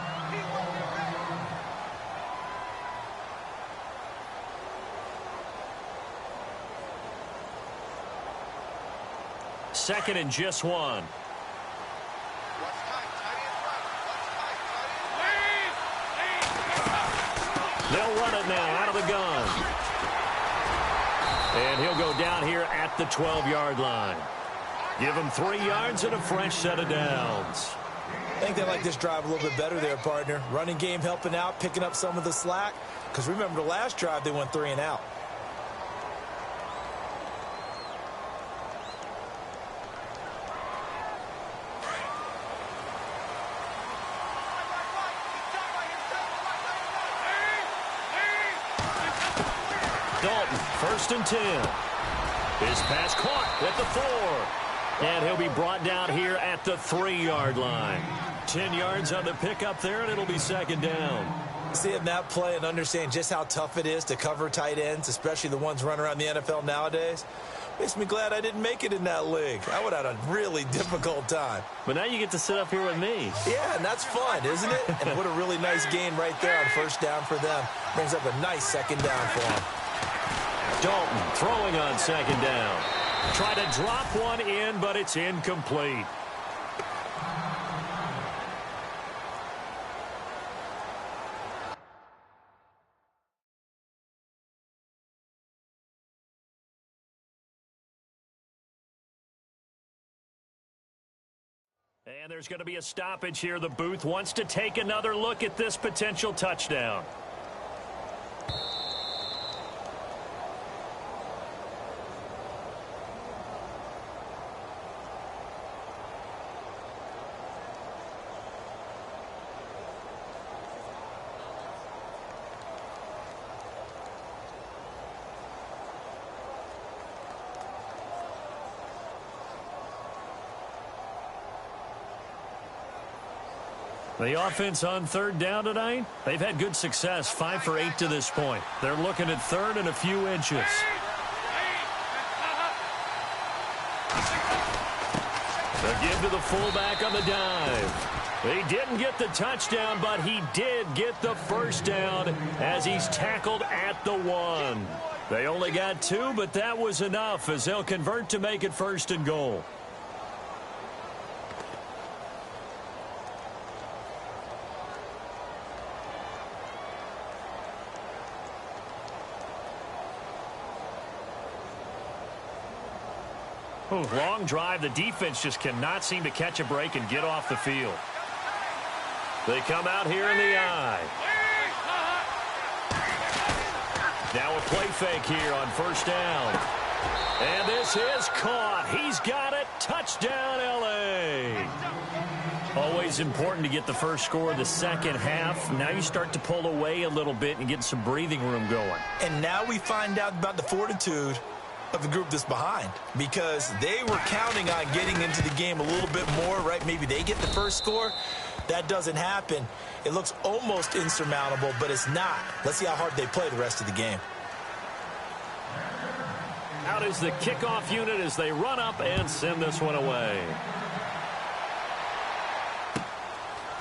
Second and just one. They'll run it now out of the gun. And he'll go down here at the 12-yard line. Give him 3 yards and a fresh set of downs. I think they like this drive a little bit better there, partner. Running game helping out, picking up some of the slack. Because remember, the last drive, they went 3 and out. Dalton, 1st and 10. His pass caught at the 4. And he'll be brought down here at the 3-yard line. 10 yards on the pickup there, and it'll be 2nd down. Seeing that play and understand just how tough it is to cover tight ends, especially the ones running around the NFL nowadays, makes me glad I didn't make it in that league. I would have had a really difficult time. But now you get to sit up here with me. Yeah, and that's fun, isn't it? And what a really nice gain right there on 1st down for them. Brings up a nice 2nd down for them. Dalton throwing on 2nd down. Try to drop one in, but it's incomplete. And there's going to be a stoppage here. The booth wants to take another look at this potential touchdown. The offense on 3rd down tonight, they've had good success, 5 for 8 to this point. They're looking at 3rd and a few inches. They'll give to the fullback on the dive. He didn't get the touchdown, but he did get the 1st down as he's tackled at the 1. They only got 2, but that was enough as they'll convert to make it 1st and goal. Long drive. The defense just cannot seem to catch a break and get off the field. They come out here in the eye. Now a play fake here on 1st down. And this is caught. He's got it. Touchdown, L.A. Always important to get the first score of the second half. Now you start to pull away a little bit and get some breathing room going. And now we find out about the fortitude of the group that's behind, because they were counting on getting into the game a little bit more, right? Maybe they get the first score. That doesn't happen. It looks almost insurmountable, but it's not. Let's see how hard they play the rest of the game. Out is the kickoff unit as they run up and send this one away.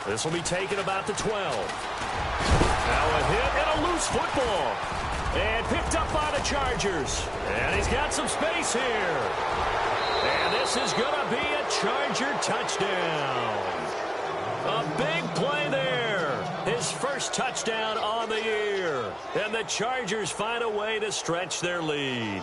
This will be taken about the 12. Now a hit and a loose football. And picked up by the Chargers. And he's got some space here. And this is going to be a Charger touchdown. A big play there. His first touchdown on the year. And the Chargers find a way to stretch their lead.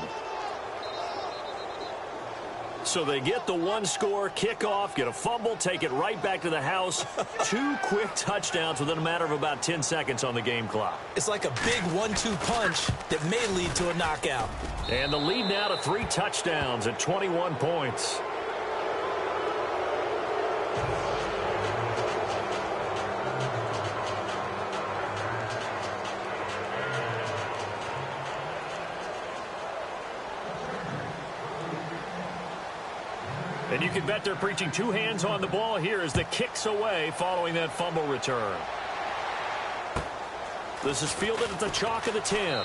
So they get the one-score kickoff, get a fumble, take it right back to the house. 2 quick touchdowns within a matter of about 10 seconds on the game clock. It's like a big 1-2 punch that may lead to a knockout. And the lead now to 3 touchdowns at 21 points. And you can bet they're preaching 2 hands on the ball here as the kick's away following that fumble return. This is fielded at the chalk of the 10.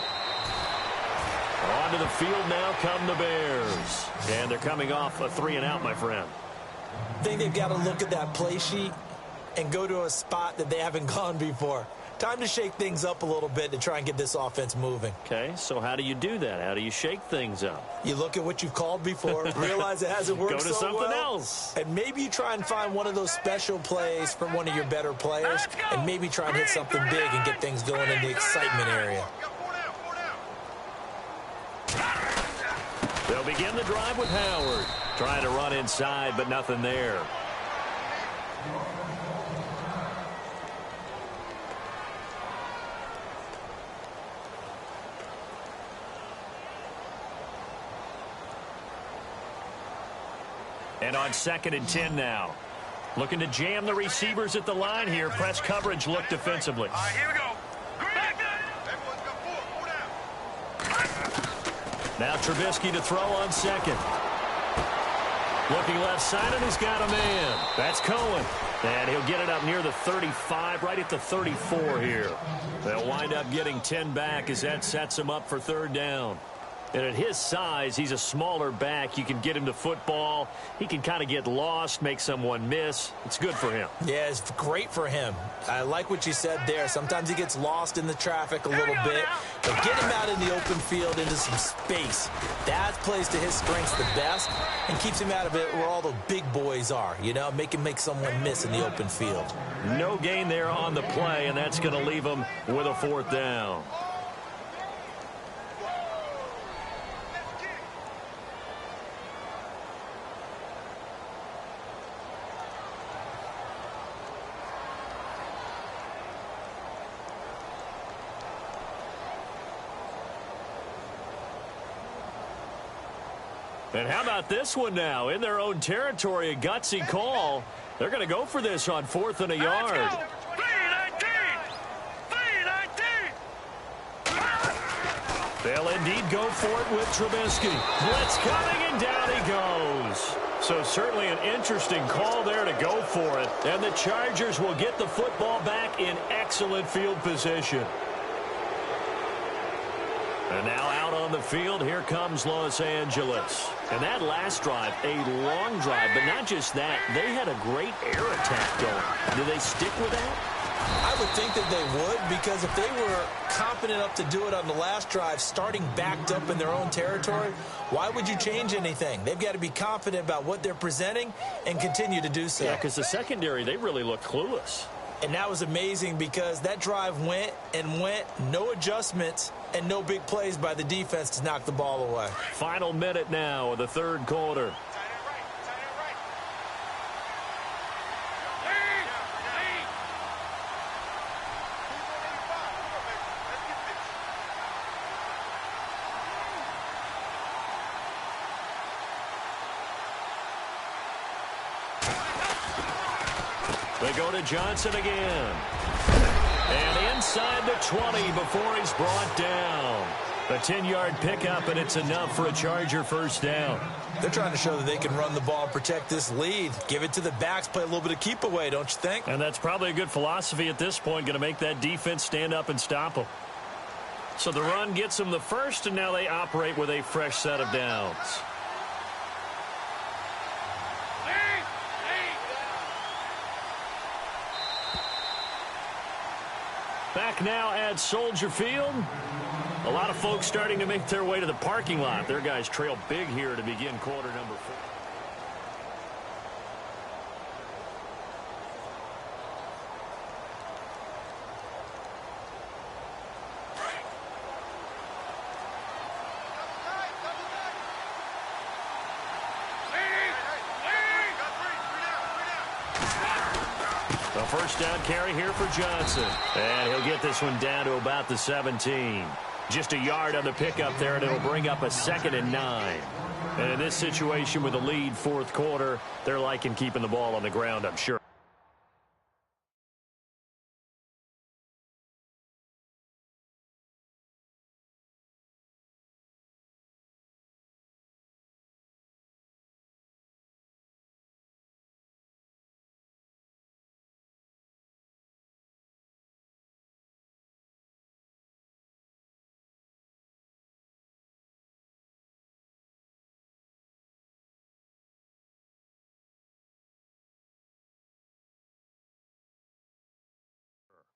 Onto the field now come the Bears. And they're coming off a 3-and-out, my friend. I think they've got to look at that play sheet and go to a spot that they haven't gone before. Time to shake things up a little bit to try and get this offense moving. Okay, so how do you do that? How do you shake things up? You look at what you've called before, realize it hasn't worked Go to so something well, else. and maybe you try and find one of those special plays from one of your better players, and maybe try and hit something big and get things going in the excitement area. They'll begin the drive with Howard. Trying to run inside, but nothing there. And on 2nd and 10 now. Looking to jam the receivers at the line here. Press coverage look defensively. All right, here we go. Now Trubisky to throw on 2nd. Looking left side, and he's got a man. That's Cohen. And he'll get it up near the 35, right at the 34 here. They'll wind up getting 10 back as that sets him up for 3rd down. And at his size, he's a smaller back. You can get him to football. He can kind of get lost, make someone miss. It's good for him. Yeah, it's great for him. I like what you said there. Sometimes he gets lost in the traffic a little bit. But get him out in the open field into some space. That plays to his strengths the best and keeps him out of it where all the big boys are. You know, make him make someone miss in the open field. No gain there on the play, and that's going to leave him with a 4th down. And how about this one now? In their own territory, a gutsy call. They're going to go for this on 4th and a yard. 3-19! 3-19! They'll indeed go for it with Trubisky. Blitz coming, and down he goes. So certainly an interesting call there to go for it. And the Chargers will get the football back in excellent field position. And now out on the field, here comes Los Angeles. And that last drive, a long drive, but not just that. They had a great air attack going. Do they stick with that? I would think that they would, because if they were confident enough to do it on the last drive, starting backed up in their own territory, why would you change anything? They've got to be confident about what they're presenting and continue to do so. Yeah, because the secondary, they really looked clueless. And that was amazing because that drive went and went, no adjustments, and no big plays by the defense to knock the ball away. Final minute now of the 3rd quarter. They go to Johnson again. And inside the 20 before he's brought down. A 10-yard pickup, and it's enough for a Charger 1st down. They're trying to show that they can run the ball and protect this lead. Give it to the backs, play a little bit of keep away, don't you think? And that's probably a good philosophy at this point, going to make that defense stand up and stop them. So the run gets them the first, and now they operate with a fresh set of downs. Back now at Soldier Field. A lot of folks starting to make their way to the parking lot. Their guys trail big here to begin quarter number 4. A first down carry here for Johnson. And he'll get this one down to about the 17. Just a yard on the pickup there, and it'll bring up a 2nd and 9. And in this situation with a lead fourth quarter, they're liking keeping the ball on the ground, I'm sure.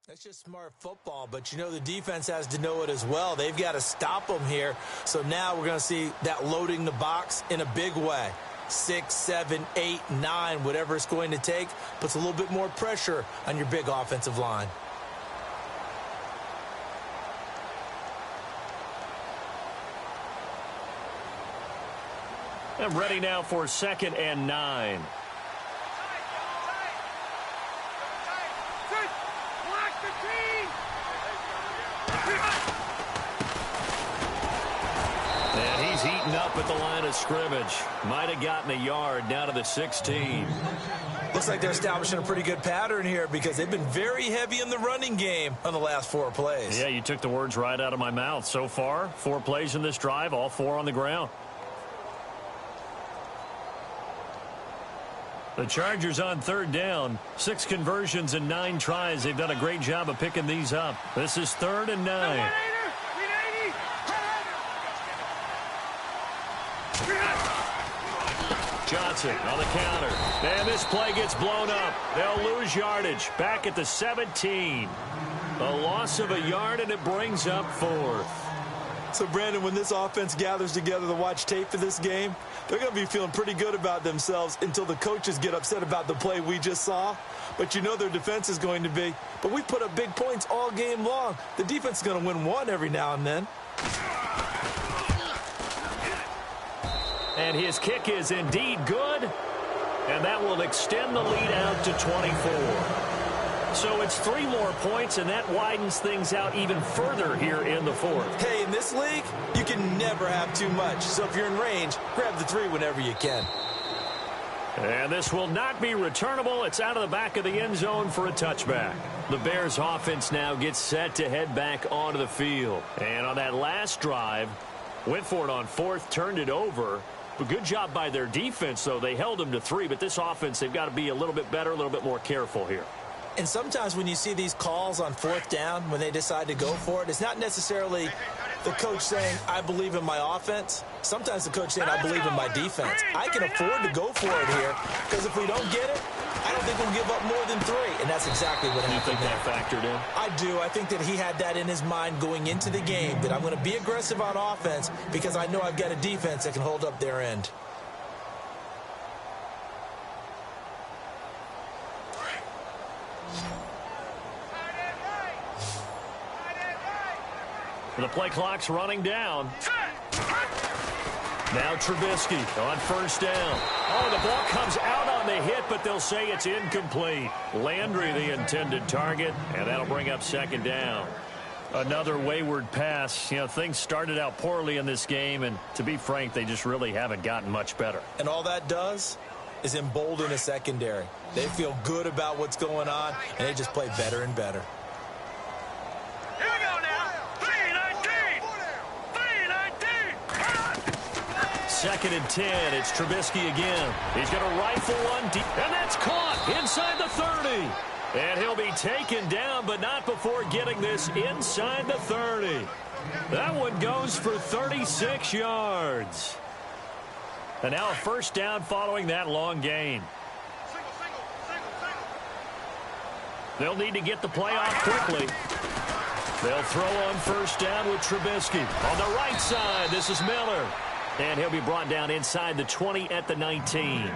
That's just smart football, but you know the defense has to know it as well. They've got to stop them here. So now we're going to see that loading the box in a big way. 6, 7, 8, 9, whatever it's going to take, puts a little bit more pressure on your big offensive line. And ready now for 2nd and 9. And he's heating up at the line of scrimmage. Might have gotten a yard down to the 16. Looks like they're establishing a pretty good pattern here because they've been very heavy in the running game on the last 4 plays. Yeah, you took the words right out of my mouth. So far, 4 plays in this drive, all 4 on the ground. The Chargers on 3rd down. 6 conversions and 9 tries. They've done a great job of picking these up. This is 3rd and 9. Johnson on the counter. And this play gets blown up. They'll lose yardage. Back at the 17. A loss of a yard, and it brings up 4th. So, Brandon, when this offense gathers together to watch tape for this game, they're going to be feeling pretty good about themselves until the coaches get upset about the play we just saw. But you know their defense is going to be. But we put up big points all game long. The defense is going to win one every now and then. And his kick is indeed good. And that will extend the lead out to 24. So it's 3 more points, and that widens things out even further here in the 4th. Hey, in this league, you can never have too much. So if you're in range, grab the 3 whenever you can. And this will not be returnable. It's out of the back of the end zone for a touchback. The Bears offense now gets set to head back onto the field. And on that last drive, went for it on 4th, turned it over. But good job by their defense, though. They held them to 3, but this offense, they've got to be a little bit better, a little bit more careful here. And sometimes when you see these calls on 4th down, when they decide to go for it, it's not necessarily the coach saying, I believe in my offense. Sometimes the coach saying, I believe in my defense. I can afford to go for it here because if we don't get it, I don't think we'll give up more than 3. And that's exactly what happened. You think that factored in? I do. I think that he had that in his mind going into the game, that I'm going to be aggressive on offense because I know I've got a defense that can hold up their end. The play clock's running down. Now Trubisky on 1st down. Oh, the ball comes out on the hit, but they'll say it's incomplete. Landry the intended target, and that'll bring up 2nd down. Another wayward pass. You know, things started out poorly in this game, and to be frank, they just really haven't gotten much better. And all that does is embolden a secondary. They feel good about what's going on, and they just play better and better. 2nd and 10. It's Trubisky again. He's going to rifle one deep, and that's caught inside the 30. And he'll be taken down, but not before getting this inside the 30. That one goes for 36 yards. And now a 1st down following that long gain. They'll need to get the play off quickly. They'll throw on first down with Trubisky. On the right side, this is Miller. And he'll be brought down inside the 20 at the 19.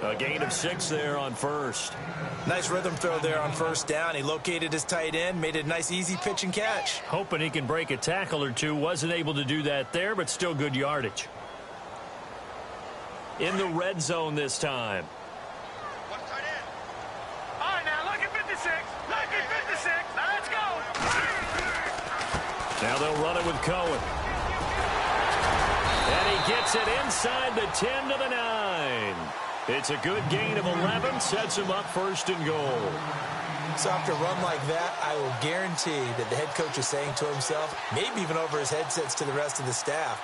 A gain of 6 there on first. Nice rhythm throw there on first down. He located his tight end, made it a nice, easy pitch and catch. Hoping he can break a tackle or two. Wasn't able to do that there, but still good yardage. In the red zone this time. All right, now look at 56. Look at 56. Now let's go. Now they'll run it with Cohen. And he gets it inside the 10 to the 9. It's a good gain of 11. Sets him up first and goal. So after a run like that, I will guarantee that the head coach is saying to himself, maybe even over his headsets to the rest of the staff,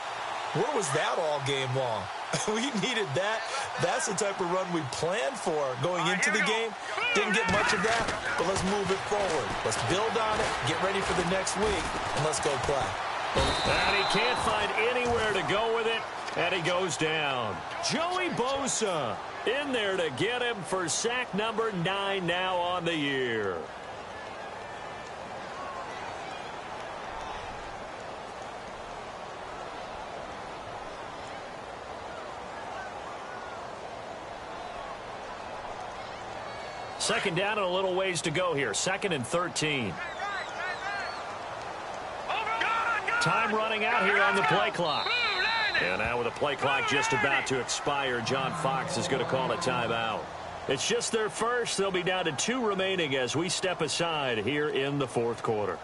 where was that all game long? We needed that. That's the type of run we planned for going into the game. Didn't get much of that, but let's move it forward. Let's build on it, get ready for the next week, and let's go play. And he can't find anywhere to go with it, and he goes down. Joey Bosa in there to get him for sack number 9 now on the year. Second down and a little ways to go here. 2nd and 13. Time running out here on the play clock. And now with the play clock just about to expire, John Fox is going to call a timeout. It's just their first. They'll be down to 2 remaining as we step aside here in the 4th quarter.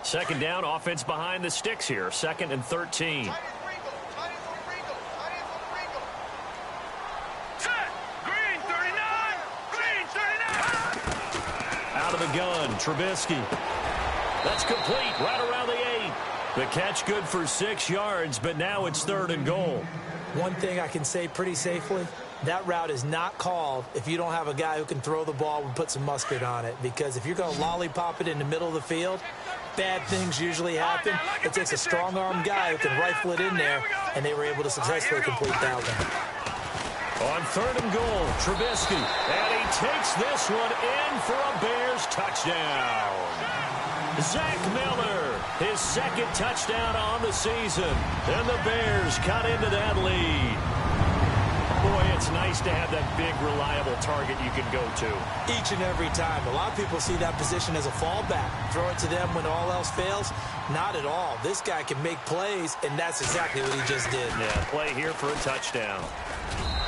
Second down, offense behind the sticks here. 2nd and 13. Out of the gun, Trubisky. That's complete right around the 8. The catch good for 6 yards, but now it's 3rd and goal. One thing I can say pretty safely, that route is not called if you don't have a guy who can throw the ball and put some mustard on it. Because if you're going to lollipop it in the middle of the field, bad things usually happen. It takes a strong-arm guy who can rifle it in there, and they were able to successfully complete that one. On 3rd and goal, Trubisky, and he takes this one in for a Bears touchdown. Zach Miller, his 2nd touchdown on the season, and the Bears cut into that lead. Boy, it's nice to have that big, reliable target you can go to. Each and every time. A lot of people see that position as a fallback. Throw it to them when all else fails. Not at all. This guy can make plays, and that's exactly what he just did. Yeah, play here for a touchdown.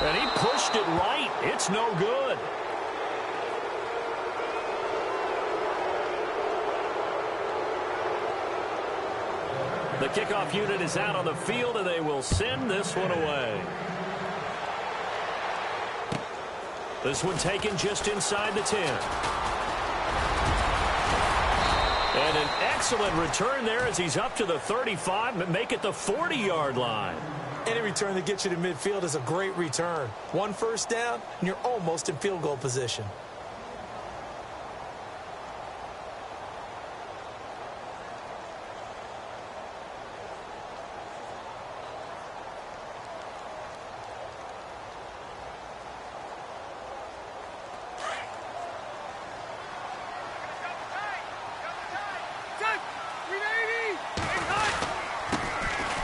And he pushed it right. It's no good. The kickoff unit is out on the field, and they will send this one away. This one taken just inside the 10. And an excellent return there as he's up to the 35, but make it the 40-yard line. Any return that gets you to midfield is a great return. 1 first down, and you're almost in field goal position.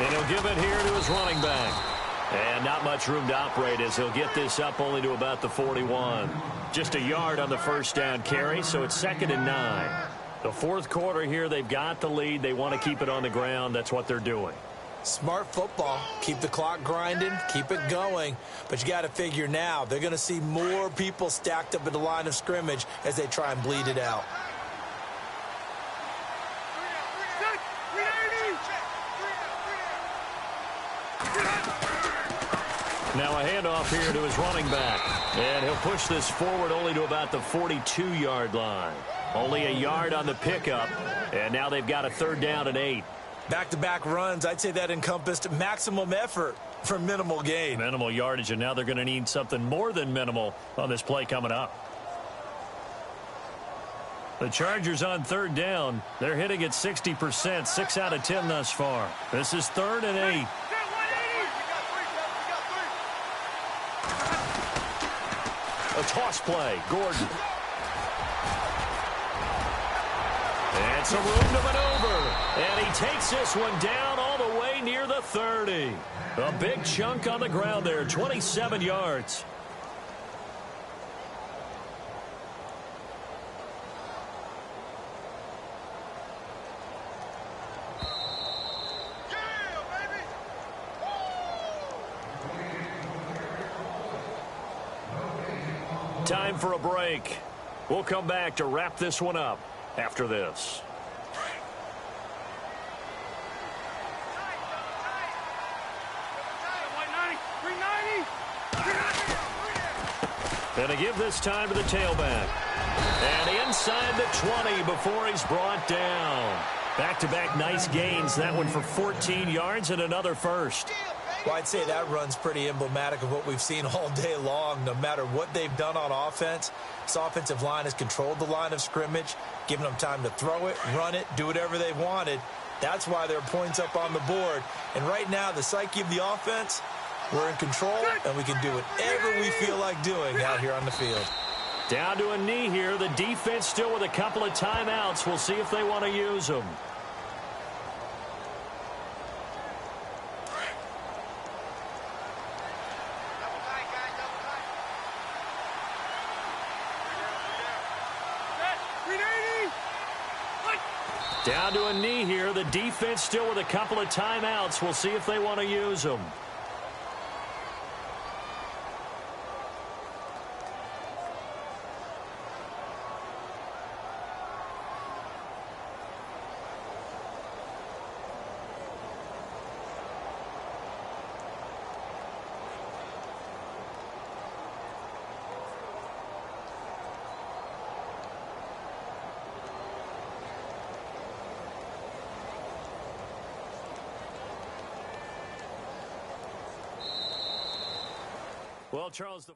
And he'll give it here to his running back. And not much room to operate as he'll get this up only to about the 41. Just a yard on the first down carry, so it's 2nd and 9. The 4th quarter here, they've got the lead. They want to keep it on the ground. That's what they're doing. Smart football. Keep the clock grinding. Keep it going. But you got to figure now, they're going to see more people stacked up at the line of scrimmage as they try and bleed it out. Now a handoff here to his running back. And he'll push this forward only to about the 42-yard line. Only a yard on the pickup. And now they've got a 3rd down and 8. Back-to-back runs, I'd say that encompassed maximum effort for minimal gain. Minimal yardage, and now they're going to need something more than minimal on this play coming up. The Chargers on 3rd down. They're hitting at 60%, 6 out of 10 thus far. This is 3rd and 8. A toss play. Gordon. And some room to maneuver. And he takes this one down all the way near the 30. A big chunk on the ground there, 27 yards. Time for a break. We'll come back to wrap this one up after this. And to give this time to the tailback. And inside the 20 before he's brought down. Back-to-back nice gains. That one for 14 yards and another first. Well, I'd say that run's pretty emblematic of what we've seen all day long. No matter what they've done on offense, this offensive line has controlled the line of scrimmage, given them time to throw it, run it, do whatever they wanted. That's why there are points up on the board. And right now, the psyche of the offense, we're in control, and we can do whatever we feel like doing out here on the field. Down to a knee here. The defense still with a couple of timeouts. We'll see if they want to use them. Down to a knee here. The defense still with a couple of timeouts. We'll see if they want to use them. Well, Charles,